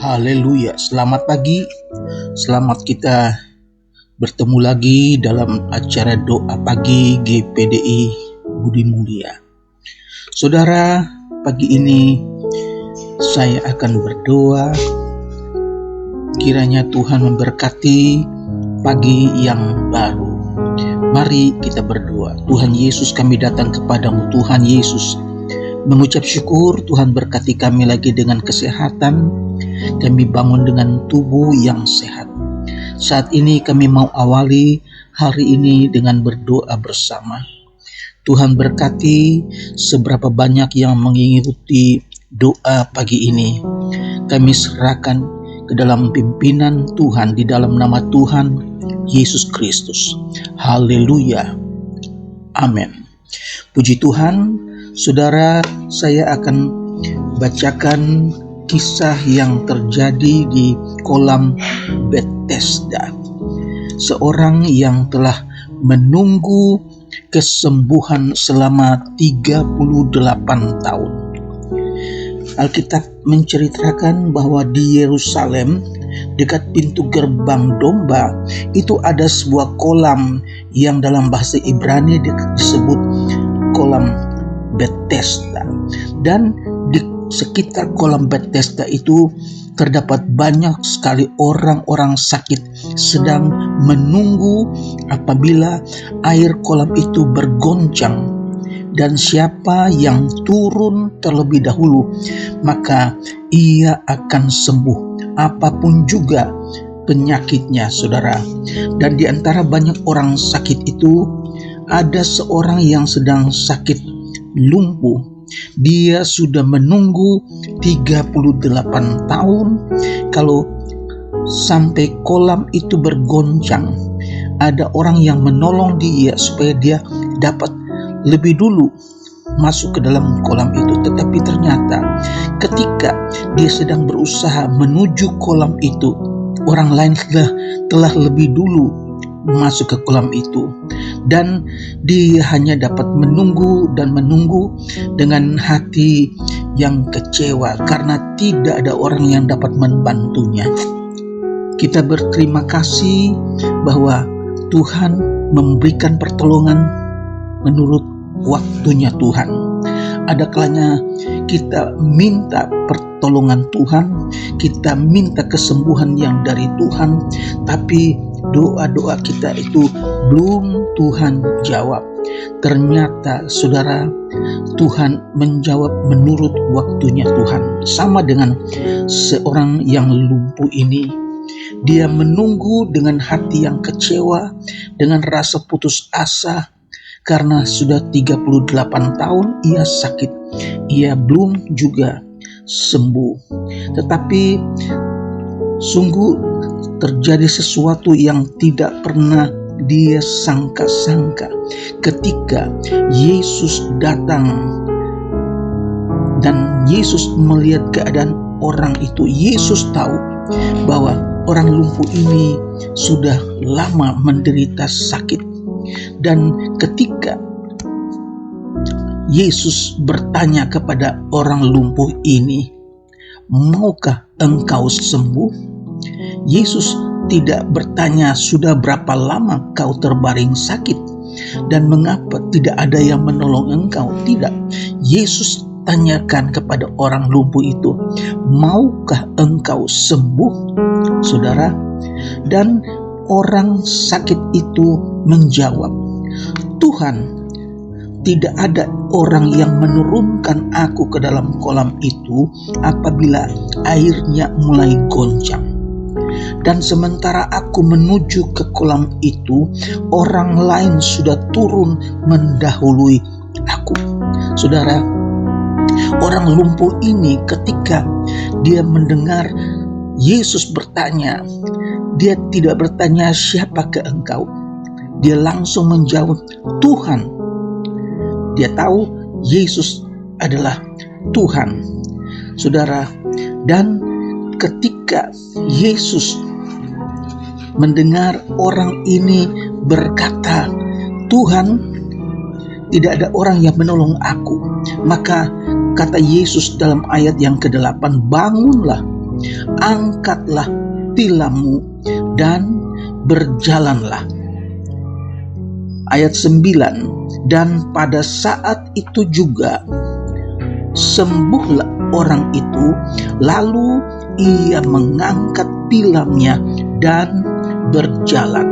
Haleluya, selamat pagi. Selamat kita bertemu lagi dalam acara doa pagi GPDI Budi Mulia. Saudara, pagi ini saya akan berdoa. Kiranya Tuhan memberkati pagi yang baru. Mari kita berdoa. Tuhan Yesus, kami datang kepadamu. Tuhan Yesus, mengucap syukur Tuhan berkati kami lagi dengan kesehatan. Kami bangun dengan tubuh yang sehat. Saat ini kami mau awali hari ini dengan berdoa bersama. Tuhan berkati seberapa banyak yang mengikuti doa pagi ini. Kami serahkan ke dalam pimpinan Tuhan di dalam nama Tuhan Yesus Kristus. Haleluya. Amin. Puji Tuhan. Saudara, saya akan bacakan kisah yang terjadi di kolam Bethesda. Seorang yang telah menunggu kesembuhan selama 38 tahun. Alkitab menceritakan bahwa di Yerusalem, dekat pintu gerbang domba, itu ada sebuah kolam yang dalam bahasa Ibrani disebut kolam Bethesda. Dan di sekitar kolam Bethesda itu terdapat banyak sekali orang-orang sakit sedang menunggu apabila air kolam itu bergoncang, dan siapa yang turun terlebih dahulu maka ia akan sembuh apapun juga penyakitnya, saudara. Dan di antara banyak orang sakit itu ada seorang yang sedang sakit lumpuh. Dia sudah menunggu 38 tahun. Kalau sampai kolam itu bergoncang, ada orang yang menolong dia supaya dia dapat lebih dulu masuk ke dalam kolam itu. Tetapi ternyata ketika dia sedang berusaha menuju kolam itu, orang lain telah lebih dulu masuk ke kolam itu, dan dia hanya dapat menunggu dan menunggu dengan hati yang kecewa karena tidak ada orang yang dapat membantunya. Kita berterima kasih bahwa Tuhan memberikan pertolongan menurut waktunya Tuhan. Ada kalanya kita minta pertolongan Tuhan, kita minta kesembuhan yang dari Tuhan, tapi doa-doa kita itu belum Tuhan jawab. Ternyata saudara, Tuhan menjawab menurut waktunya Tuhan. Sama dengan seorang yang lumpuh ini. Dia menunggu dengan hati yang kecewa, dengan rasa putus asa, karena sudah 38 tahun ia sakit. Ia belum juga sembuh. Tetapi sungguh terjadi sesuatu yang tidak pernah dia sangka-sangka ketika Yesus datang dan Yesus melihat keadaan orang itu. Yesus tahu bahwa orang lumpuh ini sudah lama menderita sakit, dan ketika Yesus bertanya kepada orang lumpuh ini, "Maukah engkau sembuh?" Yesus tidak bertanya sudah berapa lama kau terbaring sakit dan mengapa tidak ada yang menolong engkau. Tidak. Yesus tanyakan kepada orang lumpuh itu, "Maukah engkau sembuh?" Saudara, dan orang sakit itu menjawab, "Tuhan, tidak ada orang yang menurunkan aku ke dalam kolam itu apabila airnya mulai goncang. Dan sementara aku menuju ke kolam itu, orang lain sudah turun mendahului aku." Saudara, orang lumpuh ini ketika dia mendengar Yesus bertanya, dia tidak bertanya siapakah engkau. Dia langsung menjawab, "Tuhan." Dia tahu Yesus adalah Tuhan. Saudara, dan ketika Yesus mendengar orang ini berkata, "Tuhan, tidak ada orang yang menolong aku," maka kata Yesus dalam ayat yang ke-8, "Bangunlah, angkatlah tilammu dan berjalanlah. Ayat 9, dan pada saat itu juga sembuhlah orang itu, lalu ia mengangkat tilamnya dan berjalan.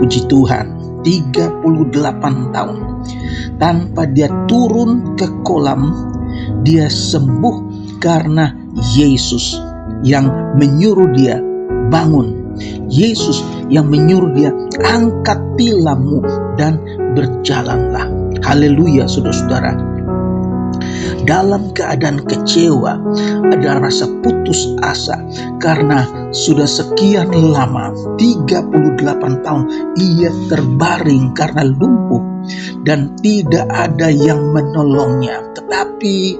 Puji Tuhan, 38 tahun tanpa dia turun ke kolam, dia sembuh karena Yesus yang menyuruh dia bangun. Yesus yang menyuruh dia angkat tilammu dan berjalanlah. Haleluya, saudara-saudara. Dalam keadaan kecewa, ada rasa putus asa karena sudah sekian lama, 38 tahun ia terbaring karena lumpuh dan tidak ada yang menolongnya. Tetapi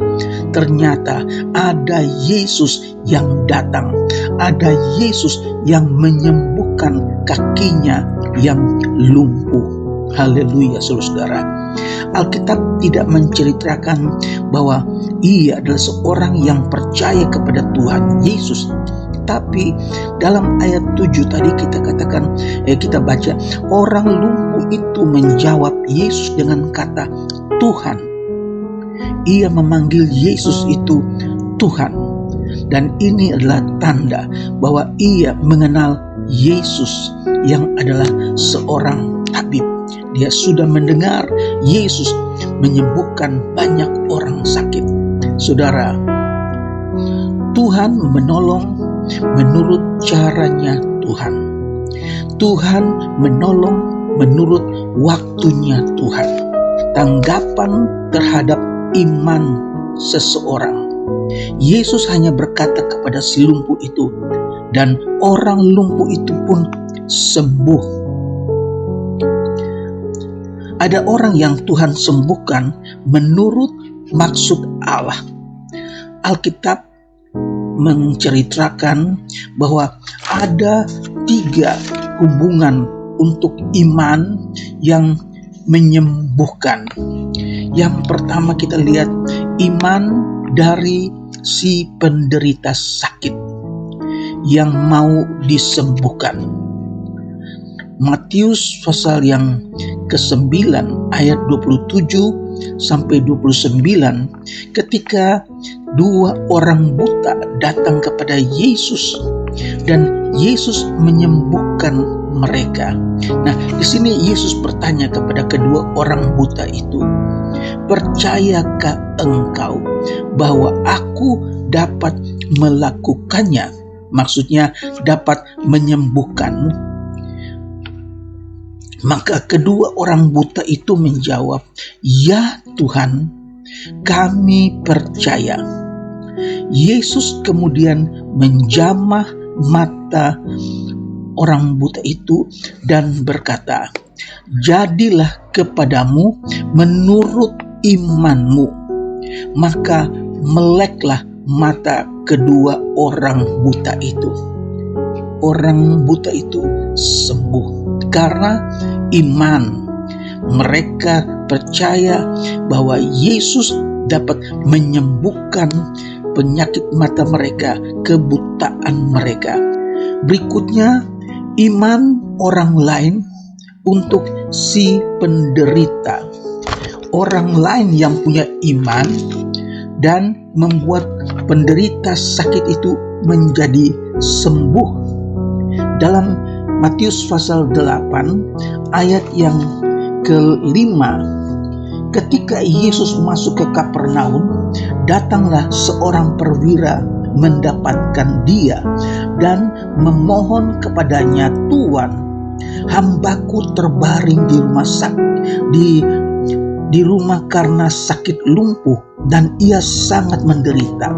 ternyata ada Yesus yang datang, ada Yesus yang menyembuhkan kakinya yang lumpuh. Haleluya, saudara-saudara. Alkitab tidak menceritakan bahwa ia adalah seorang yang percaya kepada Tuhan Yesus. Tapi dalam ayat 7 tadi kita baca, orang lumpuh itu menjawab Yesus dengan kata Tuhan. Ia memanggil Yesus itu Tuhan. Dan ini adalah tanda bahwa ia mengenal Yesus yang adalah seorang tabib. Dia sudah mendengar Yesus menyembuhkan banyak orang sakit. Saudara, Tuhan menolong menurut caranya Tuhan. Tuhan menolong menurut waktunya Tuhan. Tanggapan terhadap iman seseorang. Yesus hanya berkata kepada si lumpuh itu, dan orang lumpuh itu pun sembuh. Ada orang yang Tuhan sembuhkan menurut maksud Allah. Alkitab menceritakan bahwa ada 3 hubungan untuk iman yang menyembuhkan. Yang pertama kita lihat iman dari si penderita sakit yang mau disembuhkan. Matius pasal yang ke-9 ayat 27 sampai 29, ketika 2 orang buta datang kepada Yesus dan Yesus menyembuhkan mereka. Nah, di sini Yesus bertanya kepada kedua orang buta itu, "Percayakah engkau bahwa aku dapat melakukannya?" Maksudnya dapat menyembuhkan. Maka kedua orang buta itu menjawab, "Ya Tuhan, kami percaya." Yesus kemudian menjamah mata orang buta itu dan berkata, "Jadilah kepadamu menurut imanmu." Maka meleklah mata kedua orang buta itu. Orang buta itu sembuh karena iman. Mereka percaya bahwa Yesus dapat menyembuhkan penyakit mata mereka, kebutaan mereka. Berikutnya, iman orang lain untuk si penderita. Orang lain yang punya iman dan membuat penderita sakit itu menjadi sembuh. Dalam Matius pasal 8 ayat yang ke-5, ketika Yesus masuk ke Kapernaum, datanglah seorang perwira mendapatkan dia dan memohon kepadanya, "Tuan, hambaku terbaring di rumah karena sakit lumpuh dan ia sangat menderita."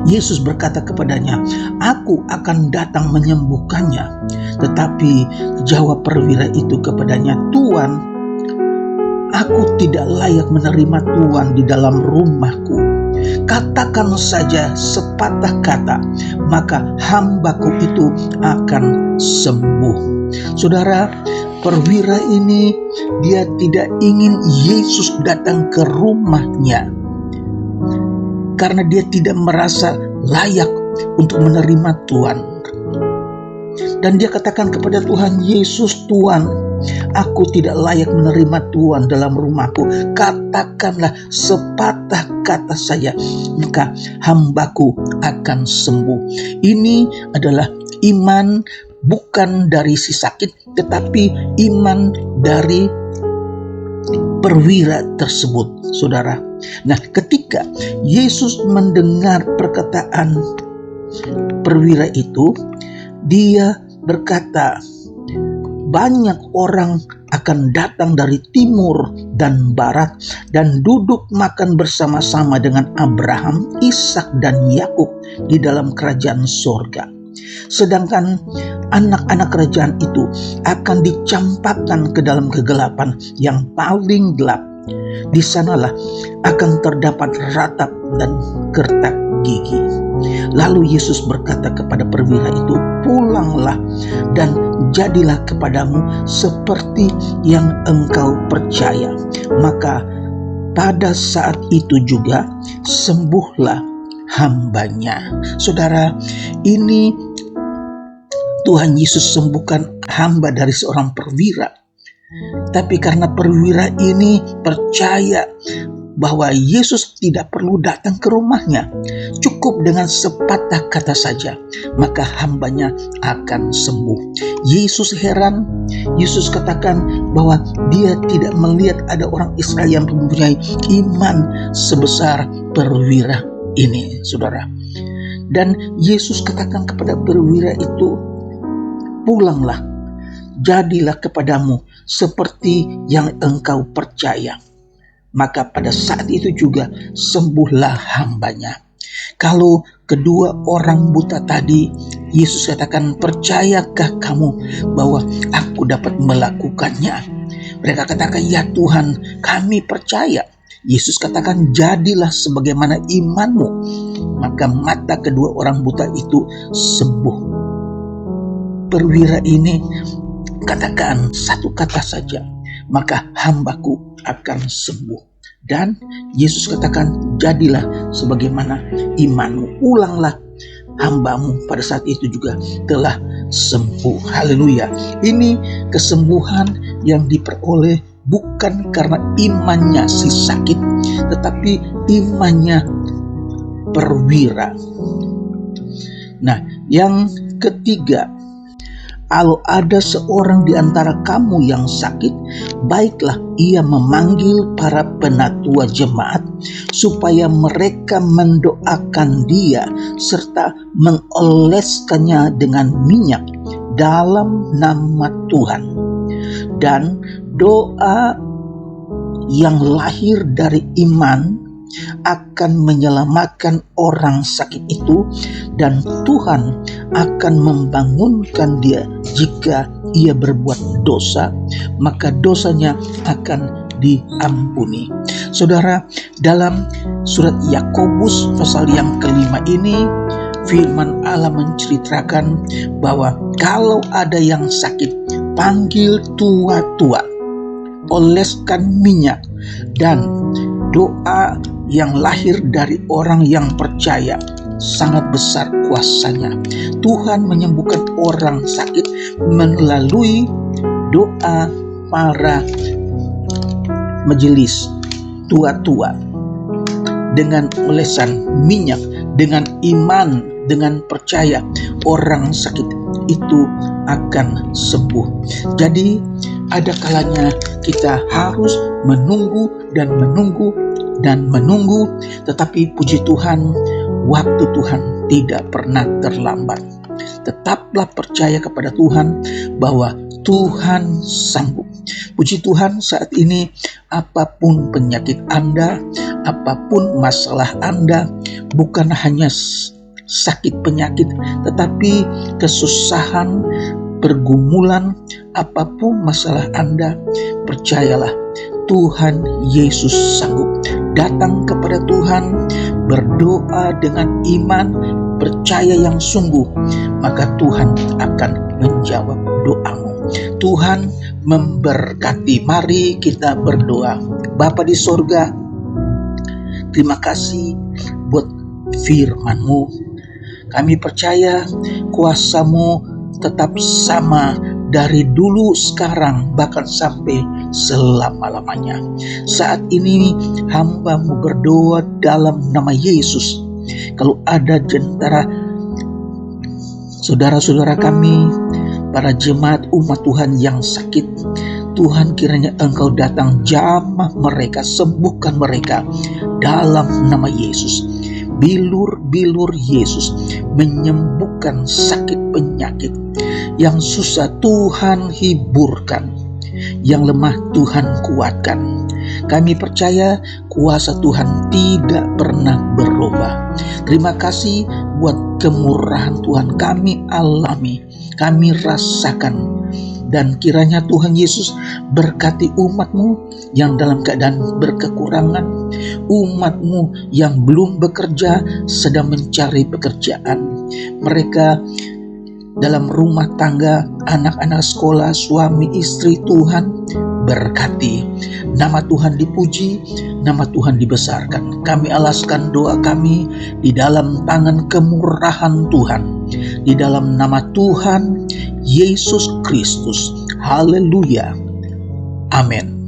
Yesus berkata kepadanya, "Aku akan datang menyembuhkannya." Tetapi jawab perwira itu kepadanya, "Tuan, aku tidak layak menerima Tuan di dalam rumahku. Katakan saja sepatah kata, maka hambaku itu akan sembuh." Saudara, perwira ini dia tidak ingin Yesus datang ke rumahnya karena dia tidak merasa layak untuk menerima Tuhan. Dan dia katakan kepada Tuhan Yesus, Tuhan, aku tidak layak menerima Tuhan dalam rumahku. Katakanlah sepatah kata saja, maka hambaku akan sembuh. Ini adalah iman bukan dari si sakit, tetapi iman dari perwira tersebut, saudara. Nah, ketika Yesus mendengar perkataan perwira itu, dia berkata, banyak orang akan datang dari timur dan barat dan duduk makan bersama-sama dengan Abraham, Ishak dan Yakub di dalam kerajaan sorga. Sedangkan anak-anak kerajaan itu akan dicampakkan ke dalam kegelapan yang paling gelap. Di sanalah akan terdapat ratap dan kertak gigi. Lalu Yesus berkata kepada perwira itu, pulanglah dan jadilah kepadamu seperti yang engkau percaya. Maka pada saat itu juga sembuhlah hambanya. Saudara, ini Tuhan Yesus sembuhkan hamba dari seorang perwira. Tapi karena perwira ini percaya bahwa Yesus tidak perlu datang ke rumahnya, cukup dengan sepatah kata saja, maka hambanya akan sembuh. Yesus heran. Yesus katakan bahwa dia tidak melihat ada orang Israel yang mempunyai iman sebesar perwira ini, saudara. Dan Yesus katakan kepada perwira itu, pulanglah, jadilah kepadamu seperti yang engkau percaya. Maka pada saat itu juga sembuhlah hambanya. Kalau kedua orang buta tadi, Yesus katakan, percayakah kamu bahwa aku dapat melakukannya? Mereka katakan, ya Tuhan, kami percaya. Yesus katakan, jadilah sebagaimana imanmu. Maka mata kedua orang buta itu sembuh. Perwira ini katakan satu kata saja, maka hambaku akan sembuh. Dan Yesus katakan, jadilah sebagaimana imanmu. Ulanglah, hambamu pada saat itu juga telah sembuh. Haleluya. Ini kesembuhan yang diperoleh bukan karena imannya si sakit, tetapi imannya perwira. Nah, yang ketiga, kalau ada seorang di antara kamu yang sakit, baiklah ia memanggil para penatua jemaat, supaya mereka mendoakan dia, serta mengoleskannya dengan minyak dalam nama Tuhan. Dan doa yang lahir dari iman akan menyelamatkan orang sakit itu, dan Tuhan akan membangunkan dia. Jika ia berbuat dosa, maka dosanya akan diampuni. Saudara, dalam surat Yakobus pasal yang kelima ini, firman Allah menceritakan bahwa kalau ada yang sakit, panggil tua-tua, oleskan minyak, dan doa yang lahir dari orang yang percaya sangat besar kuasanya. Tuhan menyembuhkan orang sakit melalui doa para majelis tua-tua dengan olesan minyak, dengan iman, dengan percaya, orang sakit itu akan sembuh. Jadi ada kalanya kita harus menunggu dan menunggu dan menunggu, tetapi puji Tuhan, waktu Tuhan tidak pernah terlambat. Tetaplah percaya kepada Tuhan bahwa Tuhan sanggup. Puji Tuhan, saat ini apapun penyakit Anda, apapun masalah Anda, bukan hanya sakit penyakit, tetapi kesusahan, pergumulan, apapun masalah Anda, percayalah Tuhan Yesus sanggup. Datang kepada Tuhan, berdoa dengan iman, percaya yang sungguh, maka Tuhan akan menjawab doamu. Tuhan memberkati. Mari kita berdoa. Bapa di sorga, terima kasih buat firman-Mu. Kami percaya kuasa-Mu tetap sama dari dulu, sekarang, bahkan sampai selama-lamanya. Saat ini hamba-Mu berdoa dalam nama Yesus. Kalau ada di antara saudara-saudara kami, para jemaat umat Tuhan yang sakit, Tuhan kiranya Engkau datang jamah mereka, sembuhkan mereka dalam nama Yesus. Bilur-bilur Yesus menyembuhkan sakit penyakit. Yang susah Tuhan hiburkan, yang lemah Tuhan kuatkan. Kami percaya kuasa Tuhan tidak pernah berubah. Terima kasih buat kemurahan Tuhan kami alami, kami rasakan. Dan kiranya Tuhan Yesus berkati umat-Mu yang dalam keadaan berkekurangan, umat-Mu yang belum bekerja sedang mencari pekerjaan, mereka dalam rumah tangga, anak-anak sekolah, suami istri, Tuhan berkati. Nama Tuhan dipuji, nama Tuhan dibesarkan. Kami alaskan doa kami di dalam tangan kemurahan Tuhan, di dalam nama Tuhan Yesus Kristus. Haleluya. Amin.